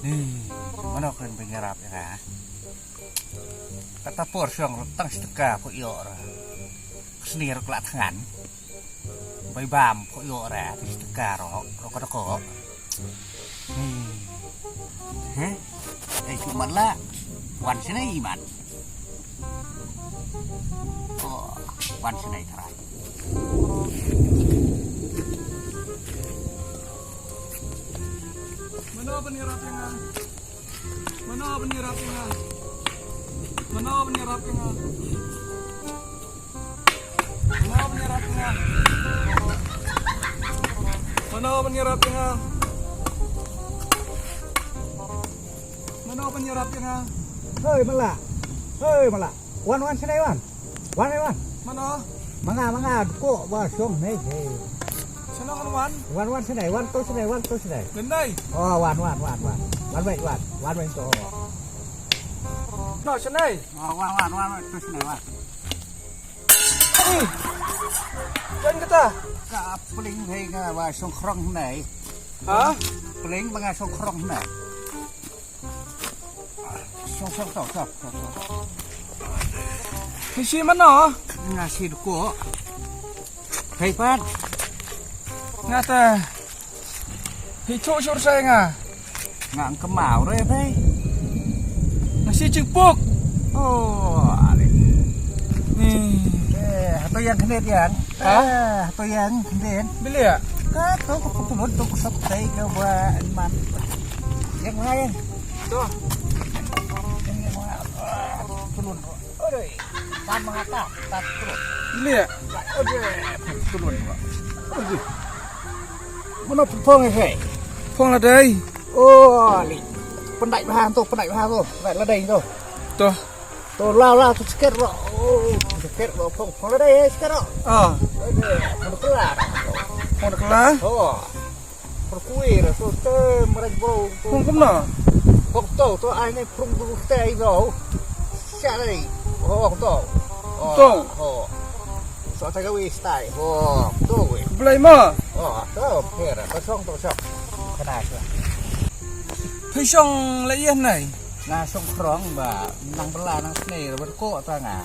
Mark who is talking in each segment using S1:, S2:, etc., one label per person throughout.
S1: Nih, mana kan penyerap ya kan? Kata porsiong tang setengah kok yo ora. Senir kelak tangan. Bay bam kok yo ora setengah rok. Nih. Heh? Cuma lah wan sini iman. Oh, wan sini terai.
S2: Mana penyerapnya? Mana penyerapnya? Mana penyerapnya? Mana penyerapnya? Mana penyerapnya? Mana penyerapnya?
S3: Hei malah. Wan sini wan.
S2: Mana?
S3: Manga kok basong nih.
S2: Sana kan wan?
S3: Wan sini, wan to sini.
S2: Gendai.
S3: Oh, wan baik to.
S2: No, sana.
S1: Oh, wan terus nih wan.
S2: Jangan kita.
S1: Ka peling hei ka ba songkrong này.
S2: Hah?
S1: Peling ba songkrong này. Song.
S2: Hisi mana?
S1: Ngasih ko. Hei pan.
S2: Ngata. Hicu sur saya nga.
S1: Ngang kemau rồi đây.
S2: Nasi jempuk.
S1: Oh,
S2: Nih.
S1: atau yang kena yang. Atau yang kena.
S2: Beli ya?
S1: Kau tulun tu kusap tay ka ba man. Yang lain.
S2: Tuh.
S1: Yang tulun. Oi. Pan mengata, tak turun.
S2: Beli ya?
S1: Tulun. Mana phong hei?
S2: Phong là đây.
S1: Oh, pendai bahan tu. Baik lah dah tu.
S2: Tuh.
S1: Tu lao tu sikit ro. Oh, sikit ro phong lah dah sikit ro.
S2: Ah.
S1: Mana kelar.
S2: Phong được lá.
S1: Oh. Perkuir tu mereka bro.
S2: Phong cũng nọ.
S1: Phong tu ai ni prung tu stay bro. Siapa ni? Oh, tu. Oh. So saya kau stay. Oh, tu weh.
S2: Beli mà.
S1: Oh, tu kira. Kosong. Kenapa?
S2: Thấy xong lại yên này.
S1: Nga songkrong ba nang bela nang seni berko ta nga.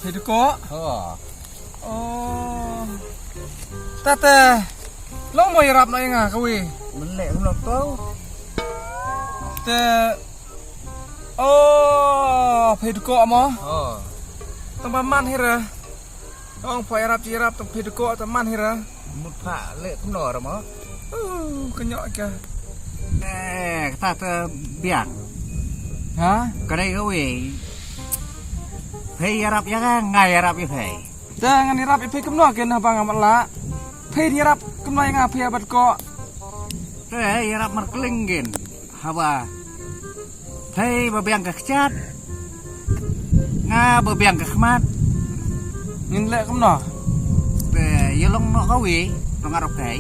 S2: Thì được có.
S1: Oh.
S2: Tata. Lo mau yarap na nga kawi.
S1: Melek belum tahu.
S2: Te. Oh, phải được có mà.
S1: Oh.
S2: Tamba man hira. Ông phải yarap tầm phải được có tầm man hira.
S1: Mut pak lek kenor mo.
S2: Kenyok kah.
S1: Kata biang.
S2: Hả?
S1: Kadai kawe. Phei yarap ya kan ngai yarap ya phei.
S2: Jangan yarap ipe kemno ken apa ngamat la. Phải yarap kemno nga phải abat ko.
S1: Yarap merkelingin. Haba. Phei babiang kecat. Nga babiang kekhmat.
S2: Nhìn lệ kemno.
S1: Yelong no kawe. Nong arap phei.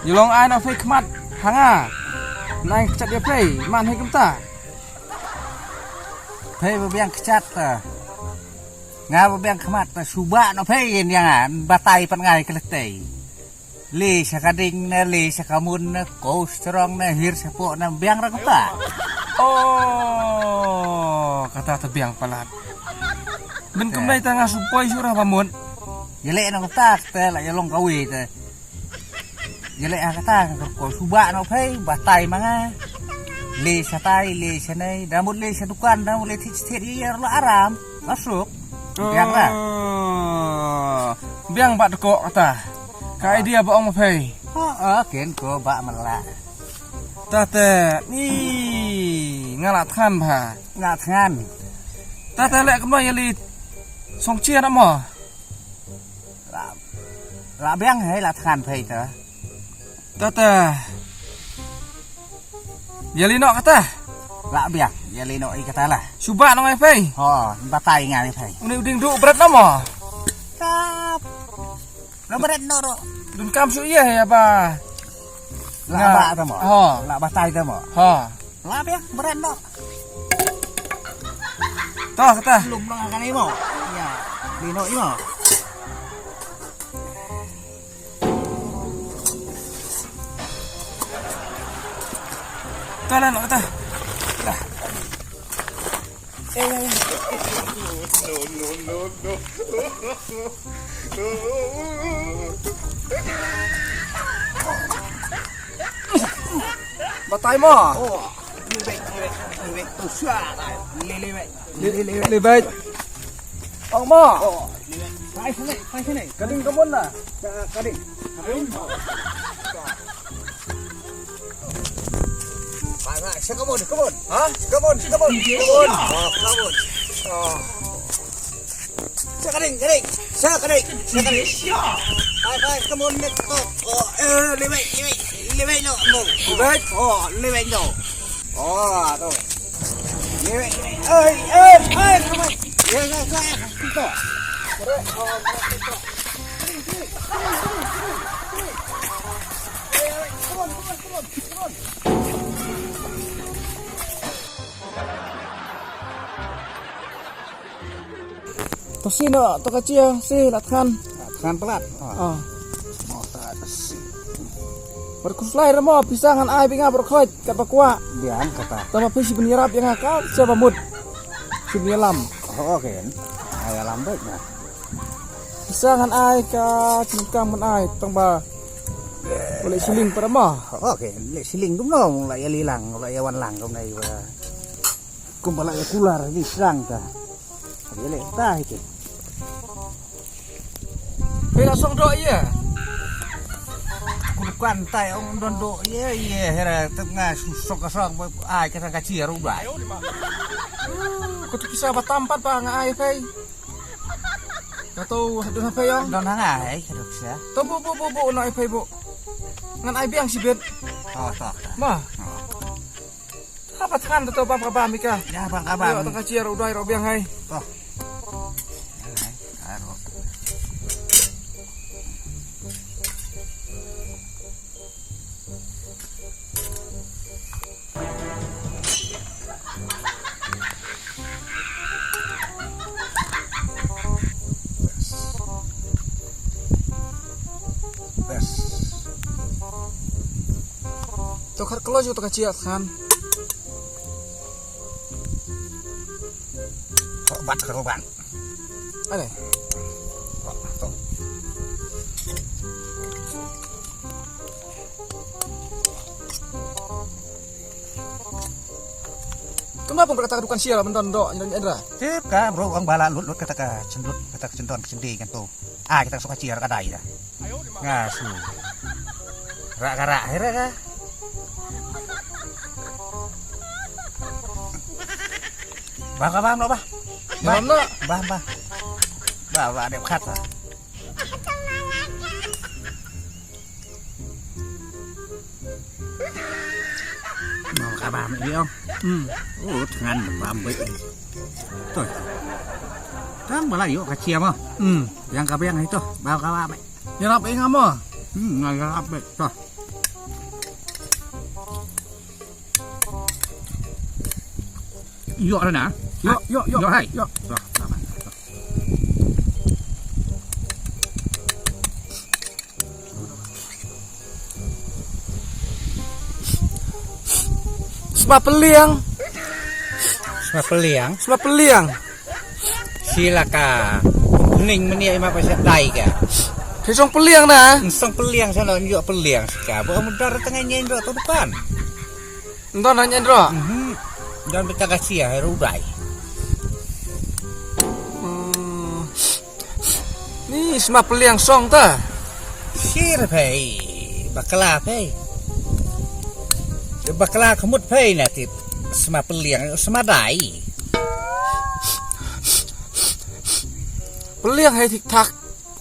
S2: Yolong ai na phải khmat. Hanga. Nai kecat dia phải man hay kemta.
S1: Phei babiang kecat ta. Nga babiang kemat ta suba no phei yang batai pan ngai kelektai. Le sakading na le sakamun na ko strong na hir sapo na biang ra kemta.
S2: Oh, kata tebiang palat. Ben kemai tengah supoi surah pamun.
S1: Yele na kemta ta la yelong kawe ta. Yele kata ko suba no phei batai manga. Le satai le sanai damut le sadukan damut le thit thit yer lo aram masuk. Yang ra.
S2: biang bak dekok kata. Ka idea baong mapei.
S1: Ken ko ba mala.
S2: Tata ni ngalat khan ba.
S1: Ngat ngan.
S2: Tata lek kemai yali song chia na mo.
S1: La beng hay là than phei ta.
S2: Tata yali no kata.
S1: La beng ya le no I kata lah.
S2: Suba no ngai pei.
S1: Batai ngai phei.
S2: Uni uding du berat na mo.
S1: Kap. Lo berat no ro.
S2: Dun kam su ye ya ba.
S1: La ba ta mo. La batai ta mo. La beng berat no.
S2: Toh kata.
S1: Lum lang kan I mo. Ya, li no I mo.
S2: Kala no kata. Batai mo.
S1: Lê tu xua.
S2: Lê bait. Ông mo.
S1: Phải thế này.
S2: Kading kamon na.
S1: Cái đi. Phải, sẽ có một.
S2: Ha?
S1: Come on. Sẽ cái định. Phải, come on. Lê vậy nó.
S2: Bait.
S1: Lê vậy nó. Rồi. Lê vậy. Ơi, không ơi. Ra.
S2: To sino to kecil si latkan.
S1: Kan pelat.
S2: Berkuslai remo pisangan ai binga berkhoit kat bakwa.
S1: Diam kata.
S2: Tama pisi penyirap yang akal coba mud. Sinialam.
S1: Oke. Ayah lambat nah.
S2: Pisangan ai ka cingkang men ai tangba. Boleh siling pada mah.
S1: Oke, lek siling đúng không? Lại li lằng, lại wan lằng hôm nay và cùng lại kular di serang ta. Dia lek ta itu.
S2: Pela sok dok ya.
S1: Bukan tai ông don do ye hera tengah susok kasang ai ka ka chia ru bai.
S2: Kau tu kisah batampat pa nga ai fai. Kau hadun ha fai yang.
S1: Don hang ai ka dok sia.
S2: Tu bu na ai fai bu. Ngan ai biang si bet.
S1: Tak.
S2: Mah. Apa kan tu bang ka ba mika.
S1: Ya bang
S2: Yo
S1: abang.
S2: tang ka chia ru dai ro biang hai.
S1: Toh.
S2: Tu khat kelo ju tu ka chia kan.
S1: Bat ka bang.
S2: Ada.
S1: Toh.
S2: Kenapa berkata dukan sia menton dok nyendra?
S1: Tip ka bro ang bala lut kata ka cendon cendi kan tu. Kita suka chia ka dai dah. Ngasu. Rak hera ka. Bang no bah.
S2: Bang no.
S1: Bah đẹp khát à. Mau cả bà mày đi không? Thằng ăn bà mày. Thôi. Tang bala yuk ka chia mo. Yang ka beng itu, bawa ka ba mày.
S2: Nyerap ingat mo.
S1: Ngai ka apa? Toh. Yuk na. Yuk hai. Yuk.
S2: Sebab peliang.
S1: Sebab peliang.
S3: ชีลากานิ่งมันเนี่ยมาไปสักใดแก
S2: Kesong peliang na.
S3: Sang peliang sana juga peliang seka. Bawa mudar tengah nyendro tu depan.
S2: Enton na nyendro.
S3: Dan kita kasih ya rudai.
S2: Ni semua peliang song ta.
S3: Sir pay bakla pay. Bakla kemut pay nanti sama peliang sama dai.
S2: Peliang hai tik tak.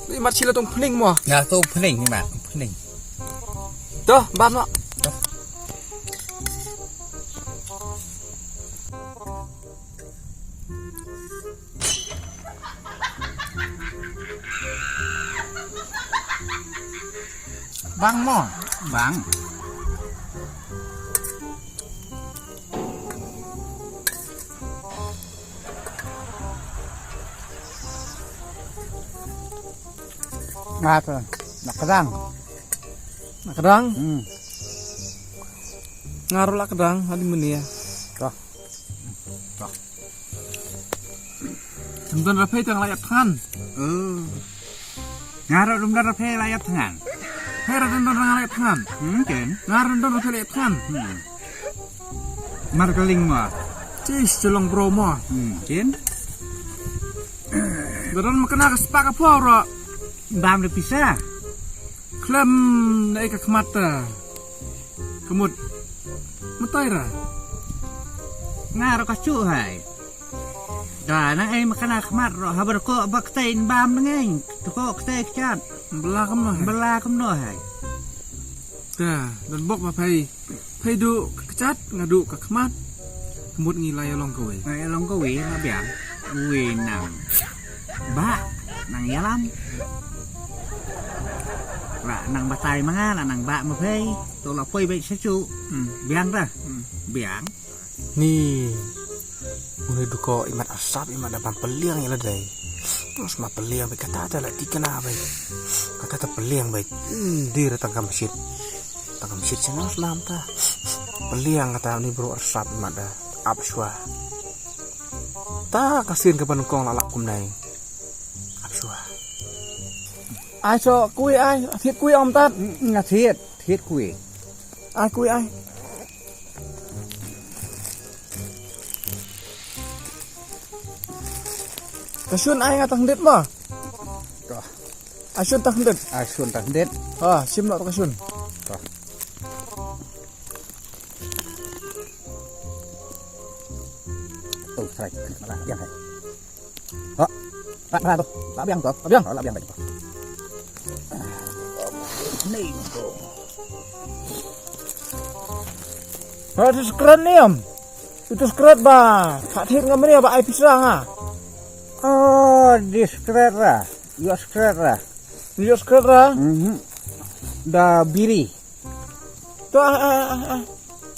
S2: Ni mat sila tong pening mo.
S3: Nah tu pening ni mak pening.
S2: Dah, ban mak.
S1: Bang mo, bang. Ngapa? Nakedang.
S2: Nak kedang.
S1: Hmm.
S2: Ngaruh lah kedang hadi meni ya.
S1: Dah.
S2: Tengdan rapai tang layat kan.
S1: Ngaro dum dar phe layat tangan.
S2: Hera tengdan layat kan.
S1: Ken.
S2: Ngaruh tengdan rapai layat kan.
S1: Markeling mo.
S2: Cis celong bro mo.
S1: Ken.
S2: Beran makena kesepak apa ora?
S1: Bam le pisah.
S2: Klem naik ke mata. Kemut. Mataira.
S1: Ngaro kacu hai. Dah nang ai makana khmat ro habar ko baktain bam ngai. Ko kte kchat.
S2: Belakam mah.
S1: Belakem no hai.
S2: Dah, dan bok ma pai. Pai du kecat ngadu ke kemat. Kemut ngilai long kowe.
S1: Ngai long ko wi ma biang. Wi nang. Ba nang yalam. Ra nang batai manga là nang ba ma phei. To la poi bai sachu. Biang ra. Biang.
S2: Nih. Mulai duko imat asap imat dapat peliang ya ladai. Terus ma peliang baik kata ada lagi kena baik. Kata ada peliang baik. Dia datang ke masjid. Datang ke masjid sana Islam ta. Peliang kata ni bro asap imat dah abswa. Ta kasihin ke penungkong lalap kum nai. Abswa. Ai cho kui ai, thiệt kui ông ta.
S1: Nga thiết quỷ.
S2: Ai kui ai. Kasun ai ngatang dit mah.
S1: Rồi.
S2: Asun tang dit.
S1: Xuân tận đến.
S2: Sim lo kasun.
S1: Sạch là biang này. Đó. Ra thôi. Lá biang rồi. Lá biang. Đó là biang này. Này.
S2: Itu sekeren nih om. Itu sekeren bah. Tak thiệt ngam ni ba ai pisang ah.
S1: Oh, diskret lah. Yo skret lah.
S2: Dia sekeren ah.
S1: Da biri.
S2: Tu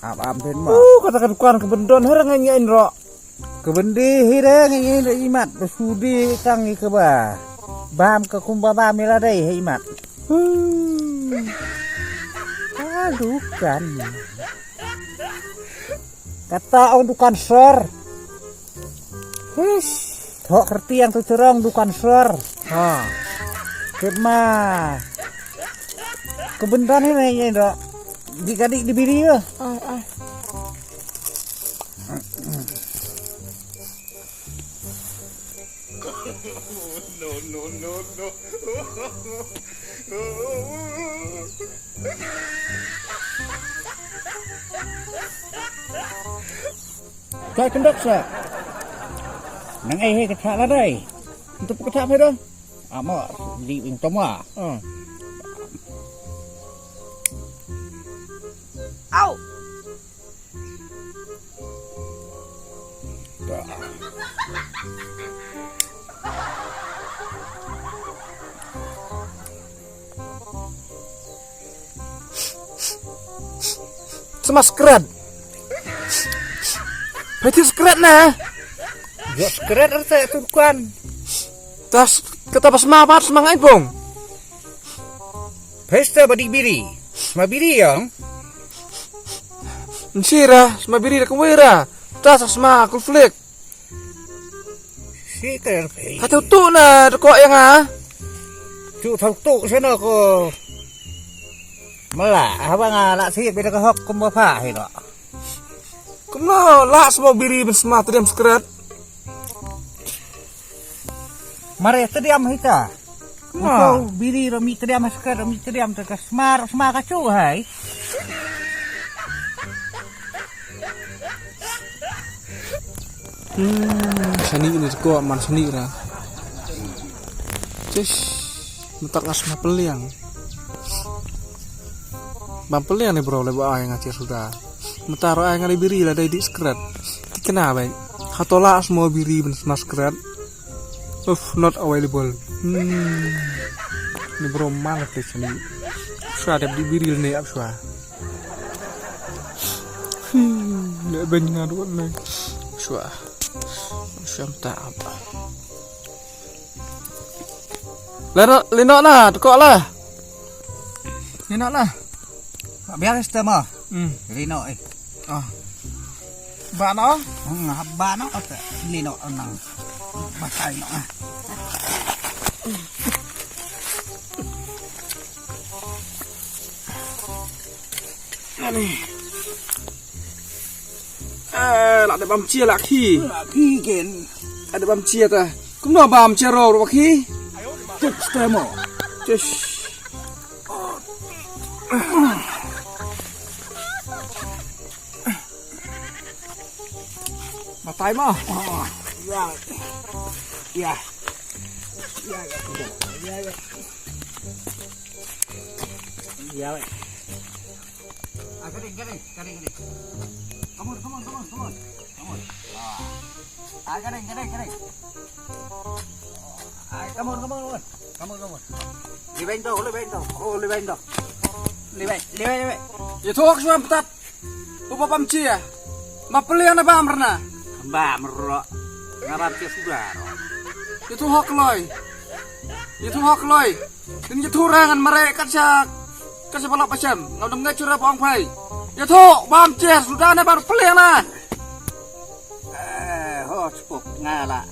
S1: Am đến mà.
S2: katakan kuan kebendon herang nyanyain ro.
S1: Kebendi hira ngi da imat sudi kang ke ba. Bam ke kumba bam ni lah dai imat. Aduh kan. Kata ông dukan sor. Hish. Thok kerti yang tu cerong dukan sor. Kema. Kebendan ini dok. Dikadik di biri ya.
S2: Ai.
S1: Cái đất sa. Nang ai cái thả là đây.
S2: Untuk peketak apa dah?
S1: Ama di wing toma.
S2: Au. Sama skred. Berarti skred nah.
S1: Yo skret arta turkuan.
S2: Tas kata pas mapat semangat bong.
S1: Pesta badi biri. Ma biri yang.
S2: Nsira, semabiri dah kewira. Tas sama konflik.
S1: Si kerpe.
S2: Kata tu na kok yang ah.
S1: Chu thau tu sana ko. Mala abang ala si beda ka hok kumba pha hi do.
S2: Kena lah semabiri ben semah tadiam skred.
S1: Mare tadiam hita. Oh, biri romi teriam masker romi teriam tekas smar kacu hai.
S2: Seni ini kok man seni ra. Cis, mentak asma peliang. Bang peliang nih bro, lebo ayang ngacir sudah. Mentaro ayang ngali biri lah dari diskret. Kenapa? Hatola asma biri ben maskret. Not available. Ini bro malah di sini. Sudah ada di biri nih apa? Nggak banyak ngaruh nih. Sudah. Siam tak apa. Lino lah, kok lah. Lino lah.
S1: Biar istema. Lino
S2: Bano?
S1: Bano apa? Lino nang. Masai no.
S2: Ani. Ada bam chia lạc khi
S1: Kigen.
S2: ada bam chia ta cũng nó bam chia rồi khi
S1: Istema.
S2: Cus. Mà tay mà.
S1: Ya. Ya. Ya. Kering. Come on. Kering. Come on. Libeng to. Oh, libeng to. Libeng.
S2: Ya thuốc xem tắt. Upa bam chia. Mà peliang na bam rena.
S1: Mbak merok. Ngarap ke saudara.
S2: Ya thuốc loi. Ini ya thurangan mereka kasih balap macam. Ngau dengar curah bang pai. Ya thuốc bam chia sudah na baru peliang na.
S1: Cukup ngala.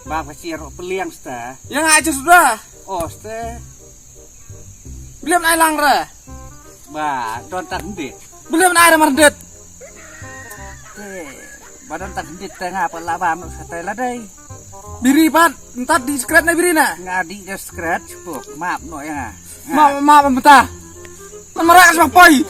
S1: Bang pasir peliang sta.
S2: Yang aja sudah.
S1: Oh, sta.
S2: Beliau ai lang ra.
S1: Ba, don tak ndit.
S2: Beliau ai ra mardet.
S1: Badan tak ndit tengah pala bam sa la dai.
S2: Biri pat, entar di skret na biri na.
S1: Ngadi je scratch pok. Maaf no ya.
S2: Ma bentah. Man mereka sama pai.